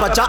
50,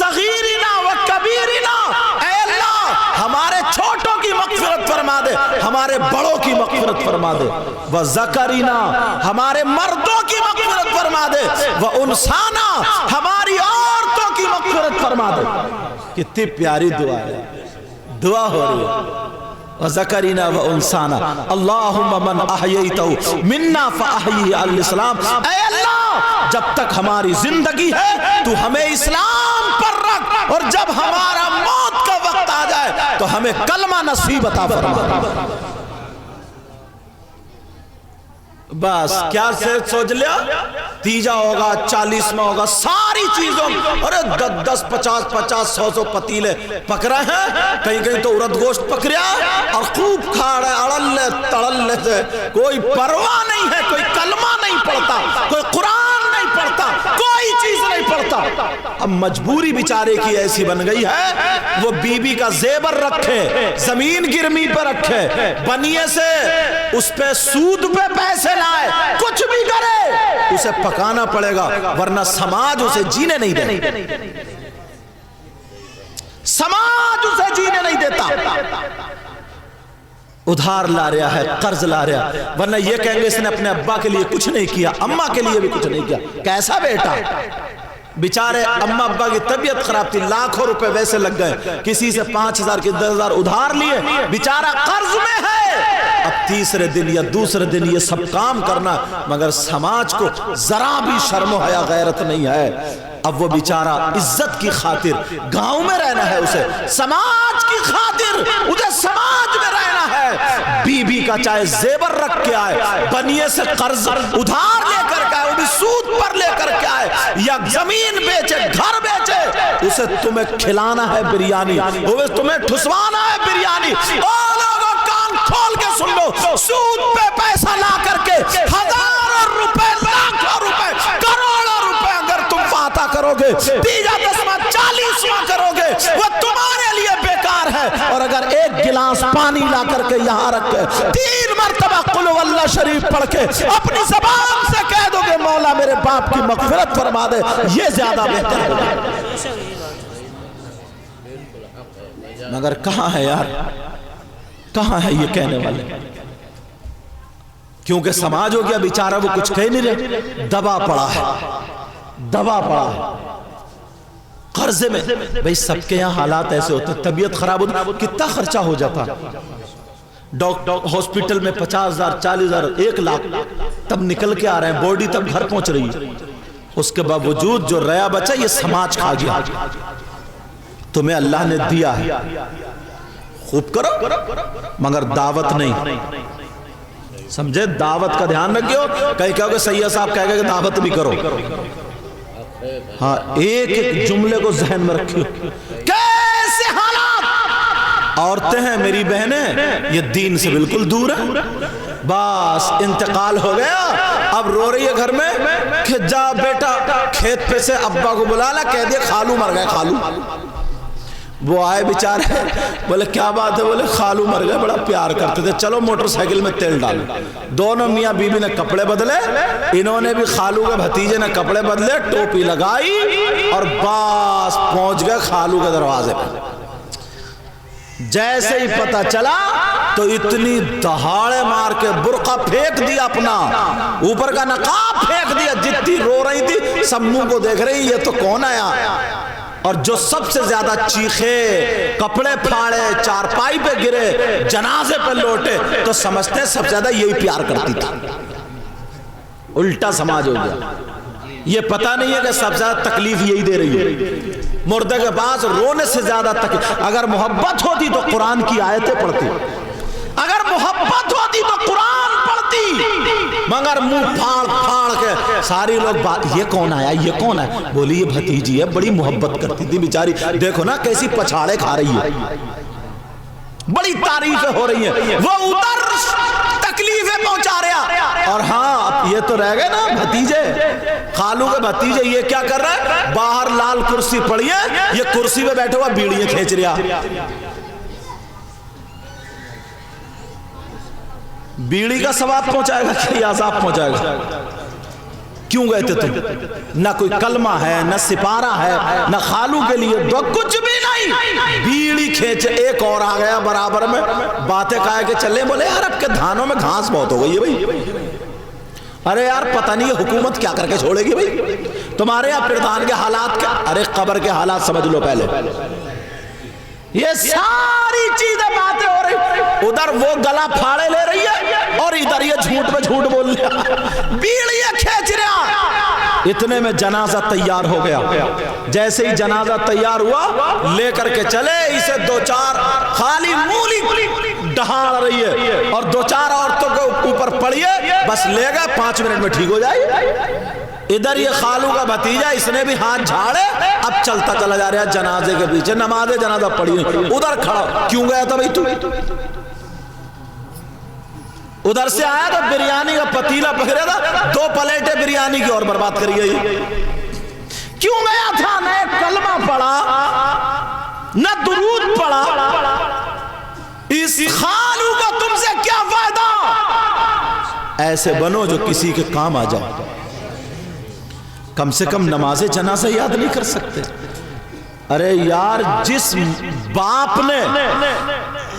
صغیرنا و کبیرنا، اے اللہ ہمارے چھوٹوں کی مغفرت فرما دے، ہمارے بڑوں کی مغفرت فرما دے، و ذکرنا ہمارے مردوں کی مغفرت فرما دے، و انسانا ہماری عورتوں کی مغفرت فرما دے۔ کتنی پیاری دعا ہے، دعا ہو رہی ہے، وَذَكَرِنَا وَأُنسَانَا اللہم من احییتہو مننا فاحییہ الاسلام، اے اللہ جب تک ہماری زندگی ہے تو ہمیں اسلام پر رکھ، اور جب ہمارا موت کا وقت آ جائے تو ہمیں کلمہ نصیب عطا فرما۔ بس کیا سوچ لیا، تیجا ہوگا، 40 میں ہوگا، ساری چیزوں، اور 10 50 50 100 پتیلے پک رہے ہیں، کہیں کہیں تو ارد گوشت پک رہا ہے، اور خوب کھا رہے، اڑلے تڑلے سے کوئی پرواہ نہیں ہے، کوئی کلمہ نہیں پڑھتا، کوئی قرآن نہیں پڑھتا، کوئی چیز نہیں پڑھتا۔ اب مجبوری بیچارے کی ایسی بن گئی ہے، وہ بی بی کا زیور رکھے، زمین گرمی پہ رکھے، بنیے سے اس پہ سود پہ پیسے لائے، کچھ بھی کرے، اسے پکانا پڑے گا، ورنہ سماج اسے جینے نہیں دے، سماج اسے جینے نہیں دیتا۔ ادھار لا رہا ہے، قرض لا رہا ہے، ورنہ یہ کہیں گے اس نے اپنے ابا کے لیے کچھ نہیں کیا، اماں کے لیے بھی کچھ نہیں کیا۔ کیسا بیٹا، بیچارے اماں ابا کی طبیعت خراب تھی، لاکھوں روپے ویسے لگ گئے، کسی سے 5000 کی 10,000 ادھار لیے، بیچارہ قرض میں ہے۔ اب تیسرے دن یا دوسرے دن یہ سب کام کرنا، مگر سماج کو ذرا بھی شرم و حیا غیرت نہیں ہے۔ اب وہ بیچارہ عزت کی خاطر گاؤں میں رہنا ہے، اسے سماج کی خاطر اسے سماج میں رہنا ہے، بی بی کا چاہے زیور رکھ کے آئے، بنیے سے قرض ادھار لے کر کے آئے، وہ بھی سود پر لے کر کے آئے، یا زمین بیچے، گھر بیچے، اسے تمہیں کھلانا ہے بریانی، وہ تمہیں ٹھسوانا ہے بریانی۔ اور لوگوں کان کھول کے سن لو، سود پہ پیسہ لا کر کے ہزاروں روپے، لاکھوں روپے، کروڑوں روپے اگر تم فاتح کرو گے، تیجا 10واں 40واں کرو گے، وہ تمہارے لیے بیکار ہے۔ اور اگر ایک گلاس پانی لا کر کے یہاں رکھ کے 3 مرتبہ قل هو اللہ شریف پڑھ کے اپنی زبان سے کہہ دو گے مولا میرے باپ کی مغفرت فرما دے، یہ زیادہ بہتر ہوگا۔ مگر کہاں ہے یار، کہاں ہے یہ کہنے والے؟ کیونکہ سماج ہو گیا بیچارہ وہ کچھ کہہ نہیں رہے، دبا پڑا ہے، دبا پڑا ہے قرضے میں۔ بھئی سب کے یہاں حالات ایسے ہوتے، طبیعت خراب ہوتی، کتنا خرچہ ہو جاتا، ہاسپٹل میں 50,000 40,000 1 لاکھ، تب نکل کے آ رہے ہیں، باڈی تب گھر پہنچ رہی ہے، اس کے باوجود جو ریا بچا یہ سماج کھا گیا۔ تمہیں اللہ نے دیا ہے، خوب کرو، مگر دعوت نہیں، سمجھے؟ دعوت کا دھیان رکھیو، کہیں کہو کہ سید صاحب کہہ گئے کہ دعوت بھی کرو، ہاں ایک ایک جملے کو ذہن میں رکھیو۔ کیسے حالات، عورتیں ہیں میری بہنیں، یہ دین سے بالکل دور ہے، بس انتقال ہو گیا، اب رو رہی ہے گھر میں کہ جا بیٹا کھیت پہ سے ابا کو بلا لا، کہہ دیا خالو مر گئے، خالو۔ وہ آئے بیچارے، بولے کیا بات ہے؟ بولے خالو مر گئے، بڑا پیار کرتے تھے، چلو موٹر سائیکل میں تیل ڈالو۔ دونوں میاں بیوی نے کپڑے بدلے، انہوں نے بھی خالو کے بھتیجے نے کپڑے بدلے، ٹوپی لگائی، اور بس پہنچ گئے خالو کے دروازے پہ۔ جیسے ہی پتہ چلا تو اتنی دہاڑے مار کے برقع پھینک دیا، اپنا اوپر کا نقاب پھینک دیا، جتنی رو رہی تھی سب منہ کو دیکھ رہی یہ تو کون آیا، اور جو سب سے زیادہ چیخے، کپڑے پھاڑے، چارپائی پہ گرے، جنازے پہ لوٹے، تو سمجھتے سب سے زیادہ یہی پیار کرتی تھی۔ الٹا سماج ہو گیا، یہ پتہ نہیں ہے کہ سب سے زیادہ تکلیف یہی دے رہی ہے، مردے کے پاس رونے سے زیادہ تکلیف۔ اگر محبت ہوتی تو قرآن کی آیتیں پڑھتی، اگر محبت ہوتی تو قرآن پڑھتی، مگر منہ پھاڑ پھاڑ کے ساری لوگ بات، یہ کون آیا، یہ کون ہے؟ بولی یہ بھتیجی ہے، بڑی محبت کرتی تھی بیچاری، دیکھو نا کیسی پچھاڑے کھا رہی ہے، بڑی تعریفیں ہو رہی ہیں، وہ ادھر تکلیفیں پہنچا رہا، اور ہاں یہ تو رہ گئے نا بھتیجے، خالو کے بھتیجے، یہ کیا کر رہا ہے؟ باہر لال کرسی پڑی ہے، یہ کرسی پہ بیٹھے ہوا بیڑیاں کھینچ رہا، بیڑی کا ثواب پہنچائے گا کہ عذاب پہنچائے گا؟ کیوں گئے تھے تم؟ نہ کوئی کلمہ ہے، نہ سپارہ ہے، نہ خالو کے لیے دعا، کچھ بھی نہیں. بیڑی کھینچے ایک اور آ گیا برابر میں، باتیں کہا کہ چلے. بولے یار اب کے دھانوں میں گھاس بہت ہو گئی ہے بھائی. ارے یار پتہ نہیں یہ حکومت کیا کر کے چھوڑے گی بھائی. تمہارے یہاں پردھان کے حالات کیا؟ ارے قبر کے حالات سمجھ لو پہلے. یہ ساری چیزیں باتیں ہو رہی، ادھر وہ گلا پھاڑے لے رہی ہے اور ادھر یہ جھوٹ میں جھوٹ بول رہا، بیڑیاں کھینچ رہا. اتنے میں جنازہ تیار ہو گیا. جیسے ہی جنازہ تیار ہوا لے کر کے چلے. اسے دو چار خالی مولی ڈھاڑ رہی ہے اور دو چار عورتوں کو اوپر پڑیے، بس لے گا 5 منٹ میں ٹھیک ہو جائے. ادھر یہ خالو کا بھتیجا، اس نے بھی ہاتھ جھاڑے، اب چلتا چلا جا رہا ہے جنازے کے پیچھے. نماز جنازہ پڑھی نہیں، ادھر کھڑا. کیوں گیا تھا بھائی تو؟ ادھر سے آیا تو بریانی کا پتیلا پکڑا تھا، 2 پلیٹیں بریانی کی اور برباد کری گئی. کیوں گیا تھا؟ نہ کلمہ پڑھا، نہ درود پڑھا. اس خالو کا تم سے کیا فائدہ؟ ایسے بنو جو کسی کے کام آ جاؤ. کم سے کم نماز جنازہ یاد نہیں کر سکتے. ارے یار جس باپ نے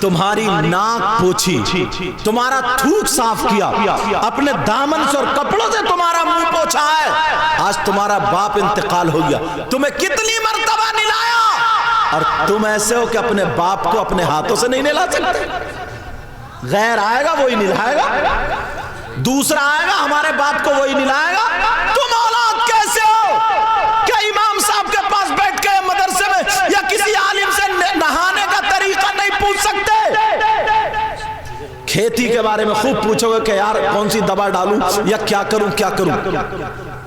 تمہاری ناک پوچھی، تمہارا تھوک صاف کیا، اپنے دامن سے اور کپڑوں سے تمہارا منہ پوچھا ہے، آج تمہارا باپ انتقال ہو گیا، تمہیں کتنی مرتبہ نلایا اور تم ایسے ہو کہ اپنے باپ کو اپنے ہاتھوں سے نہیں نلا سکتے. غیر آئے گا وہی نلائے گا، دوسرا آئے گا ہمارے باپ کو وہی نلائے گا. تم اولاد کیسے ہو؟ کیا امام صاحب کے پاس بیٹھ کے مدرسے میں یا کسی عالم سے نہانے کا طریقہ نہیں پوچھ سکتے؟ کھیتی کے بارے میں خوب پوچھو گے کہ یار کون سی دوا ڈالوں یا کیا کروں کیا کروں،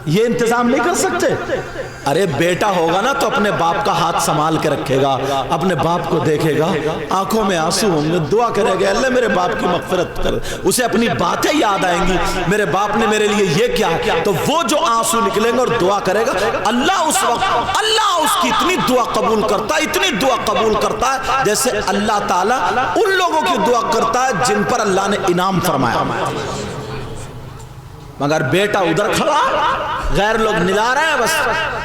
یہ انتظام نہیں کر سکتے. ارے بیٹا ہوگا نا تو اپنے باپ کا ہاتھ سنبھال کے رکھے گا، اپنے باپ کو دیکھے گا، آنکھوں میں آنسو ہوں گے، دعا کرے گا اللہ میرے باپ کی مغفرت کر. اسے اپنی باتیں یاد آئیں گی، میرے باپ نے میرے لیے یہ کیا ہے، تو وہ جو آنسو نکلیں گے اور دعا کرے گا، اللہ اس وقت اللہ اس کی اتنی دعا قبول کرتا ہے، اتنی دعا قبول کرتا ہے جیسے اللہ تعالیٰ ان لوگوں کی دعا کرتا ہے جن پر اللہ نے انعام فرمایا. مگر بیٹا ادھر کھڑا، غیر لوگ نلا رہے ہیں، بس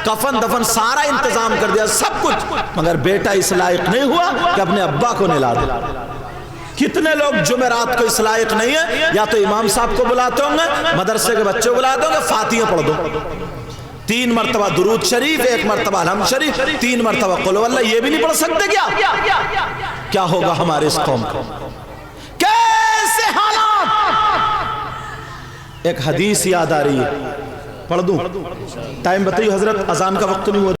کفن دفن سارا انتظام کر دیا سب کچھ، مگر بیٹا اس لائق نہیں ہوا کہ اپنے ابا کو نلا دے. کتنے لوگ جمعرات کو اس لائق نہیں ہے، یا تو امام صاحب کو بلاتے ہوں گے، مدرسے کے بچوں کو بلاتے ہوں گے، فاتحہ پڑھ دو، 3 مرتبہ درود شریف، 1 مرتبہ الحمد شریف، 3 مرتبہ قل هو اللہ، یہ بھی نہیں پڑھ سکتے کیا؟ کیا ہوگا ہمارے اس قوم کا؟ کیسے حالات. ایک حدیث یاد آ رہی ہے، پڑھ دوں؟ ٹائم بتائیے حضرت، اذان کا وقت نہیں ہوا.